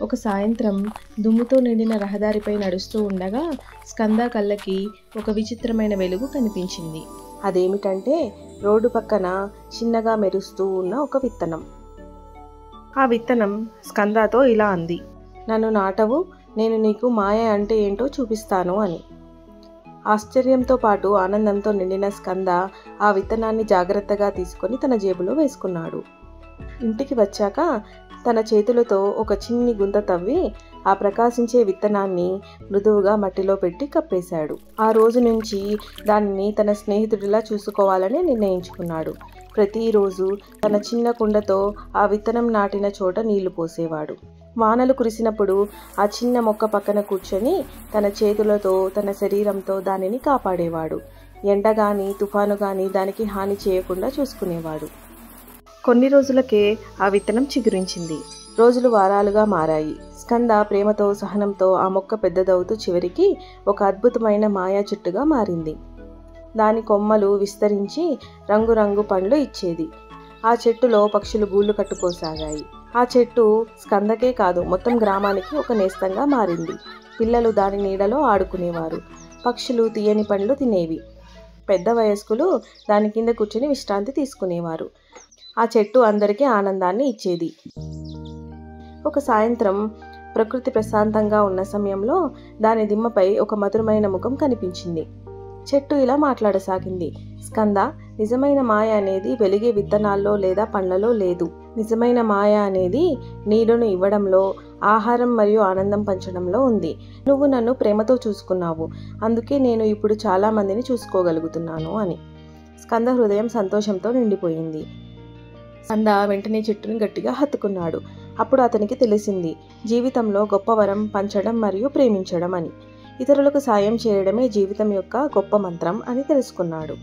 ఒక సాయంత్రం దుమ్ముతో నిండిన రహదారిపై నడుస్తూ ఉండగా స్కంద కళ్ళకి ఒక విచిత్రమైన వెలుగు కనిపించింది. అదేమిటంటే రోడ్డు పక్కన చిన్నగా మెరుస్తూ ఉన్న ఒక విత్తనం. ఆ విత్తనం స్కందతో ఇలా అంది, నన్ను నాటవు, నేను నీకు మాయ అంటే ఏంటో చూపిస్తాను అని. ఆశ్చర్యంతో పాటు ఆనందంతో నిండిన స్కంద ఆ విత్తనాన్ని జాగ్రత్తగా తీసుకొని తన జేబులో వేసుకున్నాడు. ఇంటికి వచ్చాక తన చేతులతో ఒక చిన్ని గుంత తవ్వి ఆ ప్రకాశించే విత్తనాన్ని మృదువుగా మట్టిలో పెట్టి కప్పేశాడు. ఆ రోజు నుంచి దానిని తన స్నేహితుడిలా చూసుకోవాలని నిర్ణయించుకున్నాడు. ప్రతిరోజు తన చిన్న కుండతో ఆ విత్తనం నాటిన చోట నీళ్లు పోసేవాడు. వానలు కురిసినప్పుడు ఆ చిన్న మొక్క పక్కన కూర్చొని తన చేతులతో తన శరీరంతో దానిని కాపాడేవాడు. ఎండ గాని తుఫాను గాని దానికి హాని చేయకుండా చూసుకునేవాడు. కొన్ని రోజులకే ఆ విత్తనం చిగురించింది. రోజులు వారాలుగా మారాయి. స్కంద ప్రేమతో సహనంతో ఆ మొక్క పెద్దదవుతూ చివరికి ఒక అద్భుతమైన మాయా చెట్టుగా మారింది. దాని కొమ్మలు విస్తరించి రంగురంగు పండ్లు ఇచ్చేది. ఆ చెట్టులో పక్షులు గూళ్ళు కట్టుకోసాగాయి. ఆ చెట్టు స్కందకే కాదు మొత్తం గ్రామానికి ఒక నేస్తంగా మారింది. పిల్లలు దాని నీడలో ఆడుకునేవారు. పక్షులు తీయని పండ్లు తినేవి. పెద్ద వయస్కులు దాని కింద కూర్చొని విశ్రాంతి తీసుకునేవారు. ఆ చెట్టు అందరికీ ఆనందాన్ని ఇచ్చేది. ఒక సాయంత్రం ప్రకృతి ప్రశాంతంగా ఉన్న సమయంలో దాని దిమ్మపై ఒక మధురమైన ముఖం కనిపించింది. చెట్టు ఇలా మాట్లాడసాగింది, స్కంద, నిజమైన మాయ అనేది వెలిగే విత్తనాల్లో లేదా పండ్లలో లేదు. నిజమైన మాయ అనేది నీడను ఇవ్వడంలో, ఆహారం మరియు ఆనందం పంచడంలో ఉంది. నువ్వు నన్ను ప్రేమతో చూసుకున్నావు, అందుకే నేను ఇప్పుడు చాలా మందిని చూసుకోగలుగుతున్నాను అని. స్కంద హృదయం సంతోషంతో నిండిపోయింది. స్కంద వెంటనే చెట్టుని గట్టిగా హత్తుకున్నాడు. అప్పుడు అతనికి తెలిసింది, జీవితంలో గొప్ప వరం పంచడం మరియు ప్రేమించడం అని. ఇతరులకు సాయం చేయడమే జీవితం యొక్క గొప్ప మంత్రం అని తెలుసుకున్నాడు.